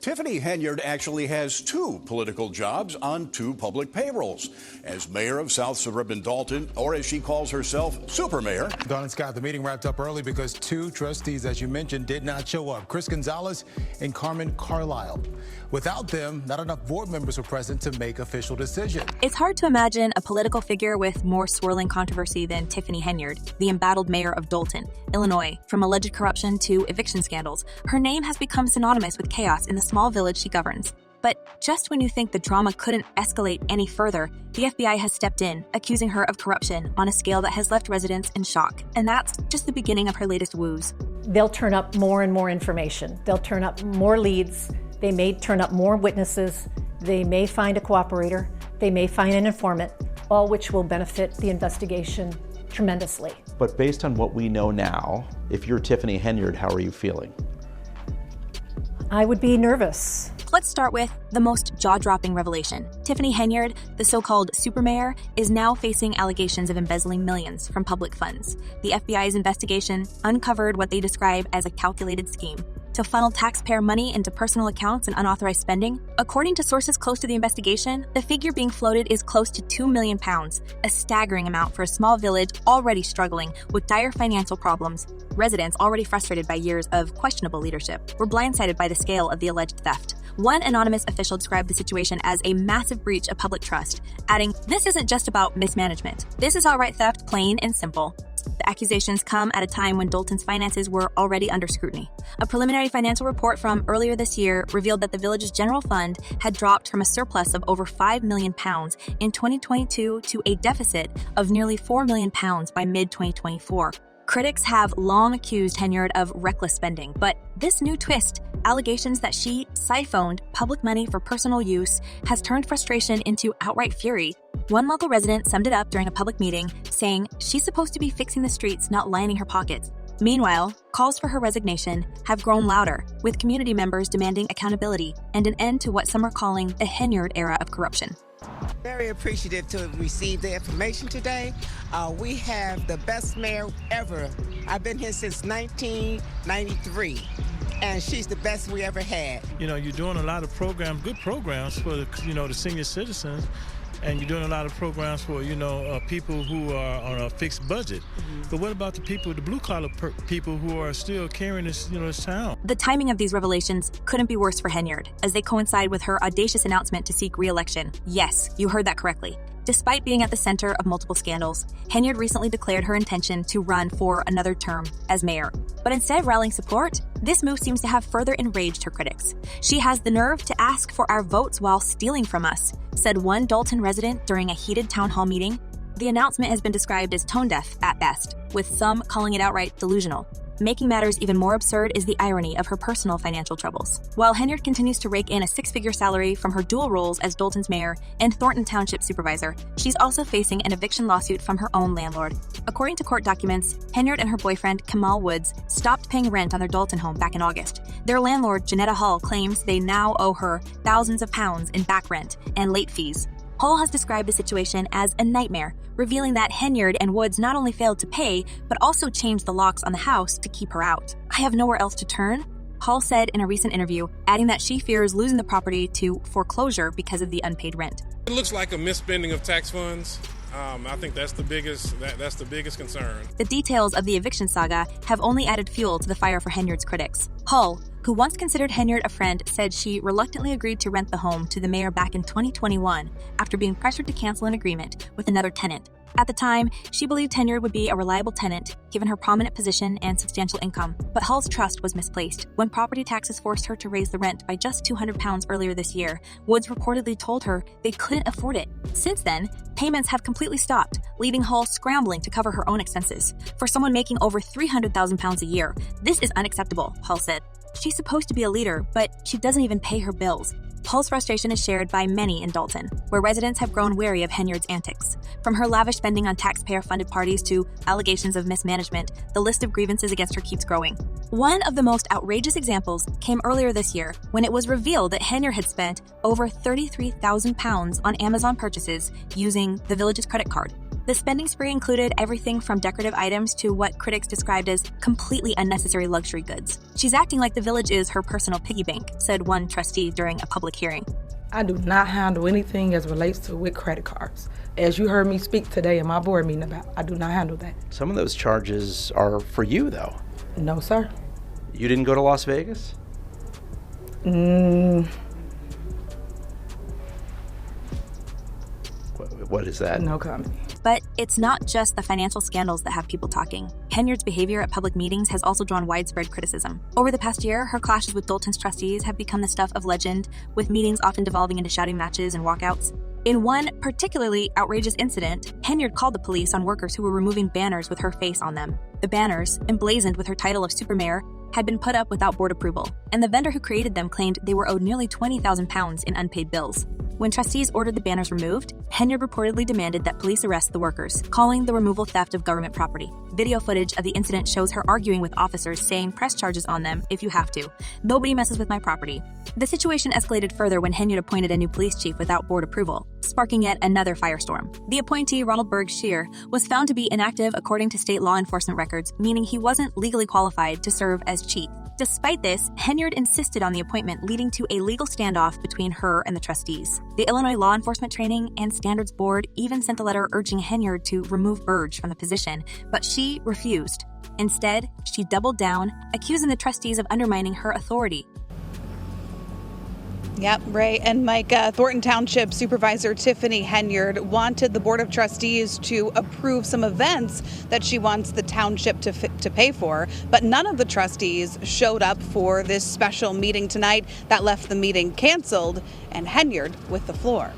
Tiffany Henyard actually has two political jobs on two public payrolls. As mayor of South Suburban Dolton, or as she calls herself, Super Mayor. Dawn and Scott, the meeting wrapped up early because two trustees, as you mentioned, did not show up. Chris Gonzalez and Carmen Carlisle. Without them, not enough board members were present to make official decisions. It's hard to imagine a political figure with more swirling controversy than Tiffany Henyard, the embattled mayor of Dolton, Illinois. From alleged corruption to eviction scandals, her name has become synonymous with chaos in the small village she governs. But just when you think the drama couldn't escalate any further, the FBI has stepped in, accusing her of corruption on a scale that has left residents in shock. And that's just the beginning of her latest woes. They'll turn up more and more information. They'll turn up more leads. They may turn up more witnesses. They may find a cooperator. They may find an informant, all which will benefit the investigation tremendously. But based on what we know now, if you're Tiffany Henyard, how are you feeling? I would be nervous. Let's start with the most jaw-dropping revelation. Tiffany Henyard, the so-called super mayor, is now facing allegations of embezzling millions from public funds. The FBI's investigation uncovered what they describe as a calculated scheme to funnel taxpayer money into personal accounts and unauthorized spending. According to sources close to the investigation, the figure being floated is close to £2 million, a staggering amount for a small village already struggling with dire financial problems. Residents, already frustrated by years of questionable leadership, were blindsided by the scale of the alleged theft. One anonymous official described the situation as a massive breach of public trust, adding, "This isn't just about mismanagement. This is outright theft, plain and simple." The accusations come at a time when Dolton's finances were already under scrutiny. A preliminary financial report from earlier this year revealed that the village's general fund had dropped from a surplus of over £5 million in 2022 to a deficit of nearly £4 million by mid-2024. Critics have long accused Henyard of reckless spending, but this new twist, allegations that she siphoned public money for personal use, has turned frustration into outright fury. One local resident summed it up during a public meeting, saying she's supposed to be fixing the streets, not lining her pockets. Meanwhile, calls for her resignation have grown louder, with community members demanding accountability and an end to what some are calling the Henyard era of corruption. Very appreciative to receive the information today. We have the best mayor ever. I've been here since 1993, and she's the best we ever had. You know, you're doing a lot of programs, good programs for the senior citizens, and you're doing a lot of programs for people who are on a fixed budget. But what about the people, the blue-collar people who are still carrying this town? The timing of these revelations couldn't be worse for Henyard, as they coincide with her audacious announcement to seek re-election. Yes, you heard that correctly. Despite being at the center of multiple scandals, Henyard recently declared her intention to run for another term as mayor. But instead of rallying support, this move seems to have further enraged her critics. "She has the nerve to ask for our votes while stealing from us," said one Dolton resident during a heated town hall meeting. The announcement has been described as tone-deaf at best, with some calling it outright delusional. Making matters even more absurd is the irony of her personal financial troubles. While Henyard continues to rake in a six-figure salary from her dual roles as Dolton's mayor and Thornton Township supervisor, she's also facing an eviction lawsuit from her own landlord. According to court documents, Henyard and her boyfriend, Kamal Woods, stopped paying rent on their Dolton home back in August. Their landlord, Janetta Hall, claims they now owe her thousands of pounds in back rent and late fees. Hall has described the situation as a nightmare, revealing that Henyard and Woods not only failed to pay, but also changed the locks on the house to keep her out. "I have nowhere else to turn," Hall said in a recent interview, adding that she fears losing the property to foreclosure because of the unpaid rent. It looks like a misspending of tax funds. I think that's the biggest concern. The details of the eviction saga have only added fuel to the fire for Henyard's critics. Hull, who once considered Henyard a friend, said she reluctantly agreed to rent the home to the mayor back in 2021 after being pressured to cancel an agreement with another tenant. At the time, she believed Henyard would be a reliable tenant, given her prominent position and substantial income. But Hull's trust was misplaced. When property taxes forced her to raise the rent by just £200 earlier this year, Woods reportedly told her they couldn't afford it. Since then, payments have completely stopped, leaving Hull scrambling to cover her own expenses. For someone making over £300,000 a year, this is unacceptable, Hull said. She's supposed to be a leader, but she doesn't even pay her bills. Hull's frustration is shared by many in Dolton, where residents have grown wary of Henyard's antics. From her lavish spending on taxpayer-funded parties to allegations of mismanagement, the list of grievances against her keeps growing. One of the most outrageous examples came earlier this year when it was revealed that Henyard had spent over £33,000 on Amazon purchases using the village's credit card. The spending spree included everything from decorative items to what critics described as completely unnecessary luxury goods. She's acting like the village is her personal piggy bank, said one trustee during a public hearing. I do not handle anything as relates to with credit cards. As you heard me speak today in my board meeting about, I do not handle that. Some of those charges are for you, though. No, sir. You didn't go to Las Vegas? What is that? No comment. But it's not just the financial scandals that have people talking. Henyard's behavior at public meetings has also drawn widespread criticism. Over the past year, her clashes with Dolton's trustees have become the stuff of legend, with meetings often devolving into shouting matches and walkouts. In one particularly outrageous incident, Henyard called the police on workers who were removing banners with her face on them. The banners, emblazoned with her title of supermayor, had been put up without board approval, and the vendor who created them claimed they were owed nearly £20,000 in unpaid bills. When trustees ordered the banners removed, Henyard reportedly demanded that police arrest the workers, calling the removal theft of government property. Video footage of the incident shows her arguing with officers, saying, "Press charges on them if you have to. Nobody messes with my property." The situation escalated further when Henyard appointed a new police chief without board approval, sparking yet another firestorm. The appointee, Ronald Berg-Shear, was found to be inactive according to state law enforcement records, meaning he wasn't legally qualified to serve as chief. Despite this, Henyard insisted on the appointment, leading to a legal standoff between her and the trustees. The Illinois Law Enforcement Training and Standards Board even sent a letter urging Henyard to remove Burge from the position, but she refused. Instead, she doubled down, accusing the trustees of undermining her authority. Yep, Ray and Mike, Thornton Township Supervisor Tiffany Henyard wanted the Board of Trustees to approve some events that she wants the township to pay for, but none of the trustees showed up for this special meeting tonight. That left the meeting canceled and Henyard with the floor.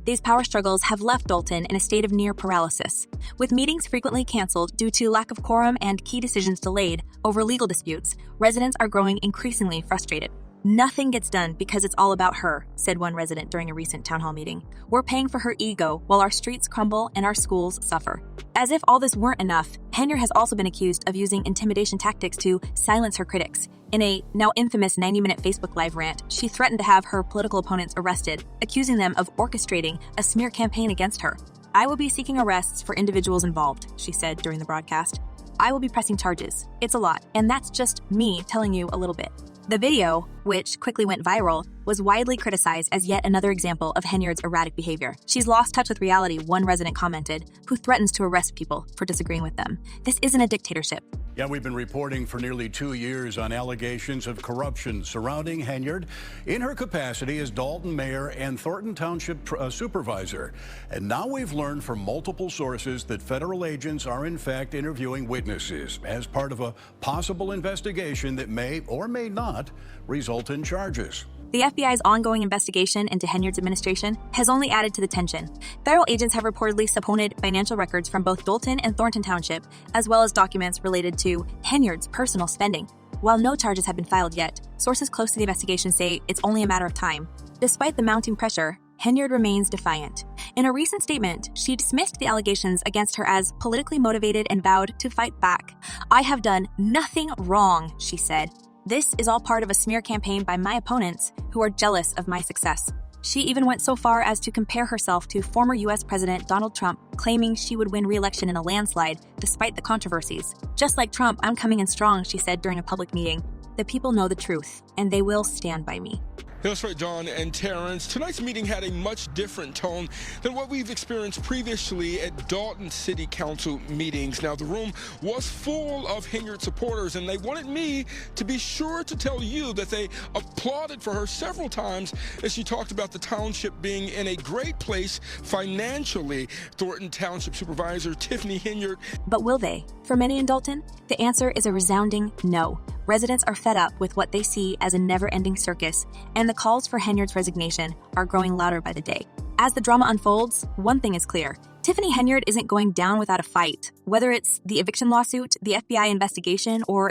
These power struggles have left Dolton in a state of near paralysis. With meetings frequently canceled due to lack of quorum and key decisions delayed over legal disputes, residents are growing increasingly frustrated. "Nothing gets done because it's all about her," said one resident during a recent town hall meeting. "We're paying for her ego while our streets crumble and our schools suffer." As if all this weren't enough, Henyard has also been accused of using intimidation tactics to silence her critics. In a now infamous 90-minute Facebook Live rant, she threatened to have her political opponents arrested, accusing them of orchestrating a smear campaign against her. "I will be seeking arrests for individuals involved," she said during the broadcast. "I will be pressing charges. It's a lot, and that's just me telling you a little bit." The video, which quickly went viral, was widely criticized as yet another example of Henyard's erratic behavior. "She's lost touch with reality," one resident commented, who threatens to arrest people for disagreeing with them. "This isn't a dictatorship." Yeah, we've been reporting for nearly 2 years on allegations of corruption surrounding Henyard in her capacity as Dolton mayor and Thornton Township supervisor. And now we've learned from multiple sources that federal agents are in fact interviewing witnesses as part of a possible investigation that may or may not result in charges. The FBI's ongoing investigation into Henyard's administration has only added to the tension. Federal agents have reportedly subpoenaed financial records from both Dolton and Thornton Township, as well as documents related to Henyard's personal spending. While no charges have been filed yet, sources close to the investigation say it's only a matter of time. Despite the mounting pressure, Henyard remains defiant. In a recent statement, she dismissed the allegations against her as politically motivated and vowed to fight back. "I have done nothing wrong," she said. "This is all part of a smear campaign by my opponents who are jealous of my success." She even went so far as to compare herself to former U.S. President Donald Trump, claiming she would win re-election in a landslide despite the controversies. "Just like Trump, I'm coming in strong," she said during a public meeting. "The people know the truth, and they will stand by me." That's right, John and Terrence. Tonight's meeting had a much different tone than what we've experienced previously at Dolton City Council meetings. Now, the room was full of Henyard supporters, and they wanted me to be sure to tell you that they applauded for her several times as she talked about the township being in a great place financially. Thornton Township Supervisor Tiffany Henyard. But will they? For many in Dolton, the answer is a resounding no. Residents are fed up with what they see as a never-ending circus, and the calls for Henyard's resignation are growing louder by the day. As the drama unfolds, one thing is clear. Tiffany Henyard isn't going down without a fight. Whether it's the eviction lawsuit, the FBI investigation, or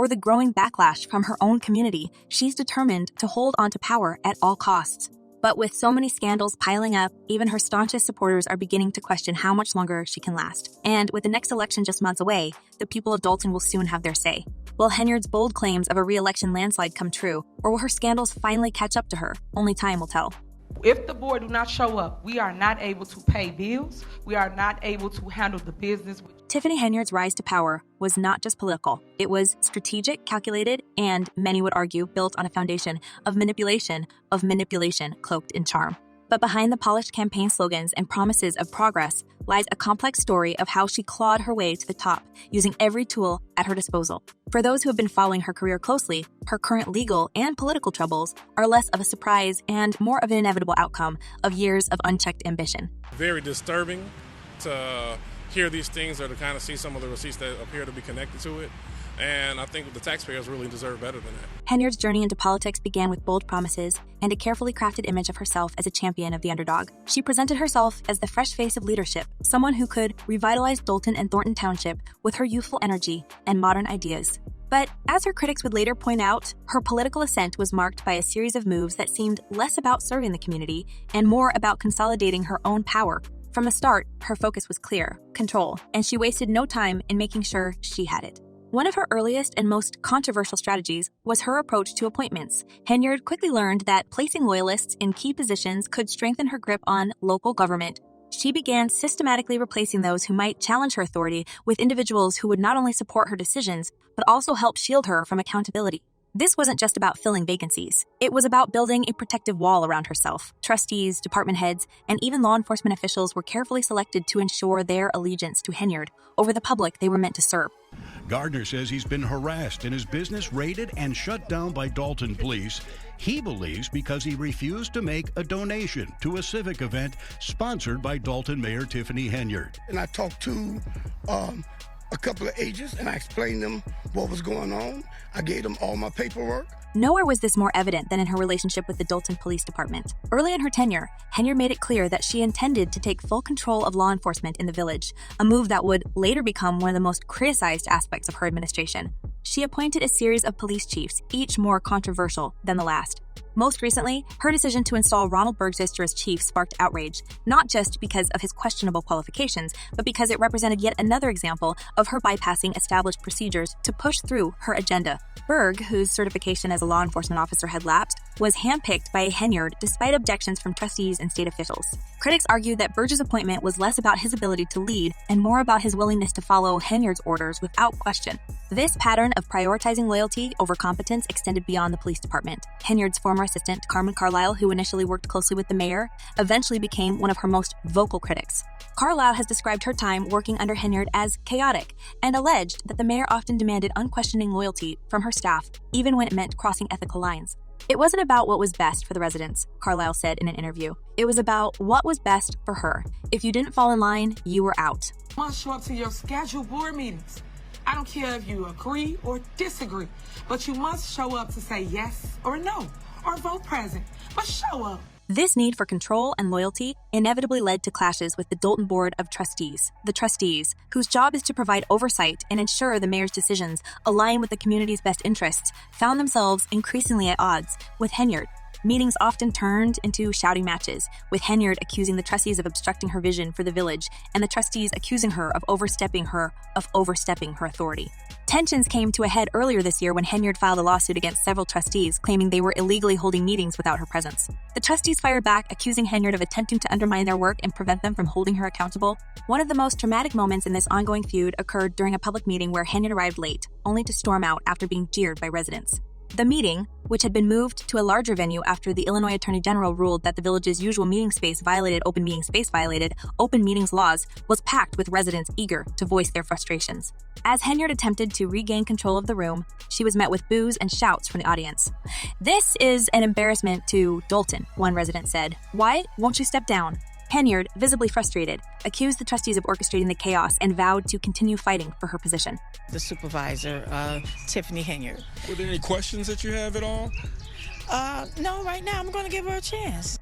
the growing backlash from her own community, she's determined to hold on to power at all costs. But with so many scandals piling up, even her staunchest supporters are beginning to question how much longer she can last. And with the next election just months away, the people of Dolton will soon have their say. Will Henyard's bold claims of a re-election landslide come true, or will her scandals finally catch up to her? Only time will tell. If the board do not show up, we are not able to pay bills. We are not able to handle the business. Tiffany Henyard's rise to power was not just political. It was strategic, calculated, and, many would argue, built on a foundation of manipulation cloaked in charm. But behind the polished campaign slogans and promises of progress lies a complex story of how she clawed her way to the top, using every tool at her disposal. For those who have been following her career closely, her current legal and political troubles are less of a surprise and more of an inevitable outcome of years of unchecked ambition. Very disturbing to hear these things or to kind of see some of the receipts that appear to be connected to it. And I think the taxpayers really deserve better than that. Henyard's journey into politics began with bold promises and a carefully crafted image of herself as a champion of the underdog. She presented herself as the fresh face of leadership, someone who could revitalize Dolton and Thornton Township with her youthful energy and modern ideas. But as her critics would later point out, her political ascent was marked by a series of moves that seemed less about serving the community and more about consolidating her own power. From the start, her focus was clear: control, and she wasted no time in making sure she had it. One of her earliest and most controversial strategies was her approach to appointments. Henyard quickly learned that placing loyalists in key positions could strengthen her grip on local government. She began systematically replacing those who might challenge her authority with individuals who would not only support her decisions, but also help shield her from accountability. This wasn't just about filling vacancies. It was about building a protective wall around herself. Trustees, department heads, and even law enforcement officials were carefully selected to ensure their allegiance to Henyard over the public they were meant to serve. Gardner says he's been harassed and his business raided and shut down by Dolton police. He believes because he refused to make a donation to a civic event sponsored by Dolton Mayor Tiffany Henyard. And I talked to a couple of agents and I explained them what was going on. I gave them all my paperwork. Nowhere was this more evident than in her relationship with the Dolton Police Department. Early in her tenure, Henyard made it clear that she intended to take full control of law enforcement in the village, a move that would later become one of the most criticized aspects of her administration. She appointed a series of police chiefs, each more controversial than the last. Most recently, her decision to install Ronald Bergsister as chief sparked outrage, not just because of his questionable qualifications, but because it represented yet another example of her bypassing established procedures to push through her agenda. Berg, whose certification as a law enforcement officer had lapsed, was handpicked by Henyard despite objections from trustees and state officials. Critics argued that Berg's appointment was less about his ability to lead and more about his willingness to follow Henyard's orders without question. This pattern of prioritizing loyalty over competence extended beyond the police department. Henyard's former assistant, Carmen Carlisle, who initially worked closely with the mayor, eventually became one of her most vocal critics. Carlisle has described her time working under Henyard as chaotic and alleged that the mayor often demanded unquestioning loyalty from her staff, even when it meant crossing ethical lines. It wasn't about what was best for the residents, Carlisle said in an interview. It was about what was best for her. If you didn't fall in line, you were out. You must show up to your scheduled board meetings. I don't care if you agree or disagree, but you must show up to say yes or no, or vote present, but show up. This need for control and loyalty inevitably led to clashes with the Dolton Board of Trustees. The trustees, whose job is to provide oversight and ensure the mayor's decisions align with the community's best interests, found themselves increasingly at odds with Henyard. Meetings often turned into shouting matches, with Henyard accusing the trustees of obstructing her vision for the village, and the trustees accusing her of overstepping her authority. Tensions came to a head earlier this year when Henyard filed a lawsuit against several trustees, claiming they were illegally holding meetings without her presence. The trustees fired back, accusing Henyard of attempting to undermine their work and prevent them from holding her accountable. One of the most dramatic moments in this ongoing feud occurred during a public meeting where Henyard arrived late, only to storm out after being jeered by residents. The meeting, which had been moved to a larger venue after the Illinois Attorney General ruled that the village's usual meeting space violated open meetings laws, was packed with residents eager to voice their frustrations. As Henyard attempted to regain control of the room, she was met with boos and shouts from the audience. "This is an embarrassment to Dolton," one resident said. "Why won't you step down?" Henyard, visibly frustrated, accused the trustees of orchestrating the chaos and vowed to continue fighting for her position. The supervisor, Tiffany Henyard. Were there any questions that you have at all? No, right now I'm going to give her a chance.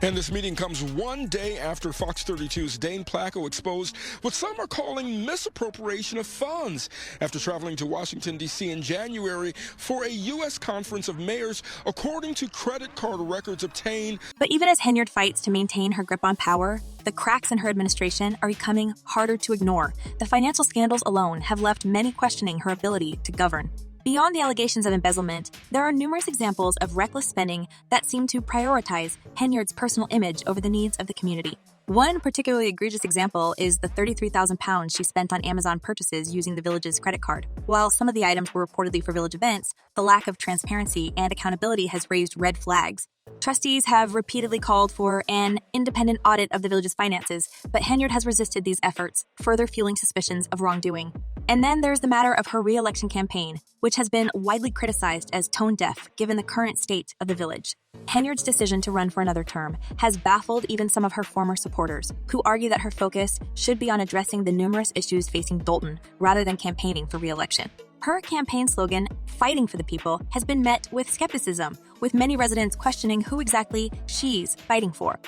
And this meeting comes one day after Fox 32's Dane Placco exposed what some are calling misappropriation of funds after traveling to Washington, D.C. in January for a U.S. conference of mayors, according to credit card records obtained. But even as Henyard fights to maintain her grip on power, the cracks in her administration are becoming harder to ignore. The financial scandals alone have left many questioning her ability to govern. Beyond the allegations of embezzlement, there are numerous examples of reckless spending that seem to prioritize Henyard's personal image over the needs of the community. One particularly egregious example is the £33,000 she spent on Amazon purchases using the village's credit card. While some of the items were reportedly for village events, the lack of transparency and accountability has raised red flags. Trustees have repeatedly called for an independent audit of the village's finances, but Henyard has resisted these efforts, further fueling suspicions of wrongdoing. And then there's the matter of her re-election campaign, which has been widely criticized as tone-deaf given the current state of the village. Henyard's decision to run for another term has baffled even some of her former supporters, who argue that her focus should be on addressing the numerous issues facing Dolton rather than campaigning for re-election. Her campaign slogan, "Fighting for the People," has been met with skepticism, with many residents questioning who exactly she's fighting for.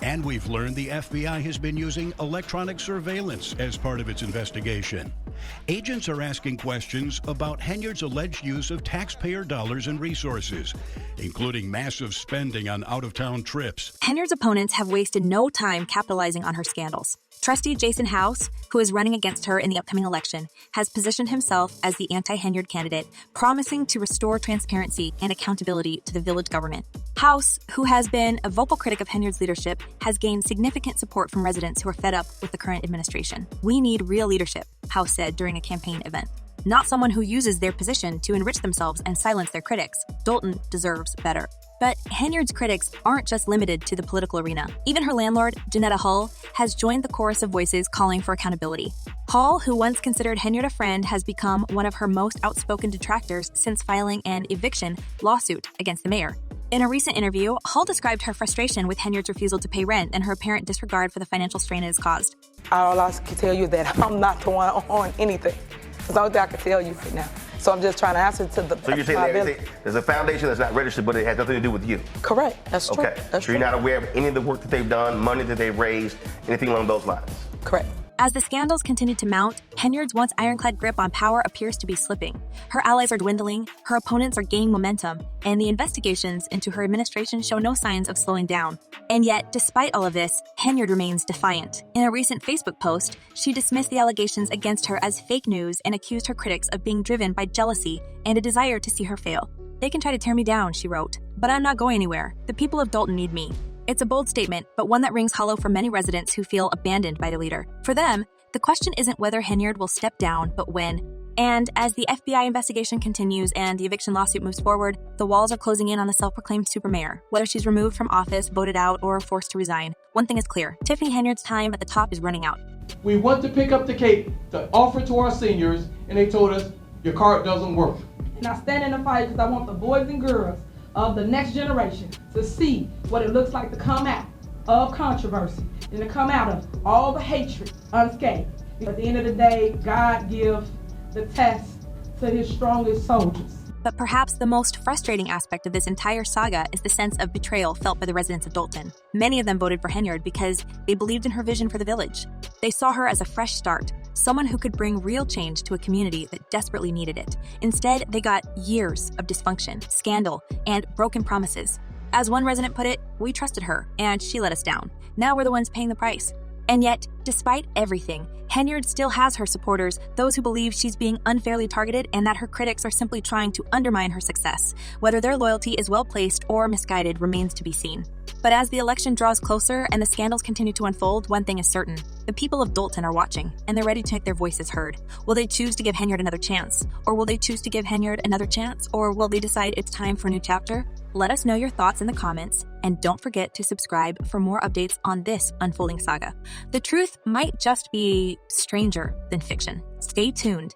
And we've learned the FBI has been using electronic surveillance as part of its investigation. Agents are asking questions about Henyard's alleged use of taxpayer dollars and resources, including massive spending on out-of-town trips. Henyard's opponents have wasted no time capitalizing on her scandals. Trustee Jason House, who is running against her in the upcoming election, has positioned himself as the anti-Henyard candidate, promising to restore transparency and accountability to the village government. House, who has been a vocal critic of Henyard's leadership, has gained significant support from residents who are fed up with the current administration. "We need real leadership," House said during a campaign event. "Not someone who uses their position to enrich themselves and silence their critics. Dolton deserves better." But Henyard's critics aren't just limited to the political arena. Even her landlord, Janetta Hull, has joined the chorus of voices calling for accountability. Hull, who once considered Henyard a friend, has become one of her most outspoken detractors since filing an eviction lawsuit against the mayor. In a recent interview, Hull described her frustration with Henyard's refusal to pay rent and her apparent disregard for the financial strain it has caused. All I can tell you is that I'm not the one on anything. That's the only thing I can tell you right now. So I'm just trying to answer to the. So you're saying there's a foundation that's not registered, but it has nothing to do with you? Correct. That's true. Okay. So you're not aware of any of the work that they've done, money that they've raised, anything along those lines? Correct. As the scandals continue to mount, Henyard's once ironclad grip on power appears to be slipping. Her allies are dwindling, her opponents are gaining momentum, and the investigations into her administration show no signs of slowing down. And yet, despite all of this, Henyard remains defiant. In a recent Facebook post, she dismissed the allegations against her as fake news and accused her critics of being driven by jealousy and a desire to see her fail. "They can try to tear me down," she wrote, "but I'm not going anywhere. The people of Dolton need me." It's a bold statement, but one that rings hollow for many residents who feel abandoned by the leader. For them, the question isn't whether Henyard will step down, but when. And as the FBI investigation continues and the eviction lawsuit moves forward, the walls are closing in on the self-proclaimed supermayor. Whether she's removed from office, voted out, or forced to resign, one thing is clear: Tiffany Henyard's time at the top is running out. We went to pick up the cake to offer to our seniors, and they told us, your card doesn't work. And I stand in the fight because I want the boys and girls of the next generation to see what it looks like to come out of controversy and to come out of all the hatred unscathed. At the end of the day, God gives the test to his strongest soldiers. But perhaps the most frustrating aspect of this entire saga is the sense of betrayal felt by the residents of Dolton. Many of them voted for Henyard because they believed in her vision for the village. They saw her as a fresh start, someone who could bring real change to a community that desperately needed it. Instead, they got years of dysfunction, scandal, and broken promises. As one resident put it, "We trusted her, and she let us down. Now we're the ones paying the price." And yet, despite everything, Henyard still has her supporters, those who believe she's being unfairly targeted and that her critics are simply trying to undermine her success. Whether their loyalty is well-placed or misguided remains to be seen. But as the election draws closer and the scandals continue to unfold, one thing is certain: the people of Dolton are watching, and they're ready to make their voices heard. Will they choose to give Henyard another chance? Or will they choose to give Henyard another chance? Or will they decide it's time for a new chapter? Let us know your thoughts in the comments, and don't forget to subscribe for more updates on this unfolding saga. The truth might just be stranger than fiction. Stay tuned.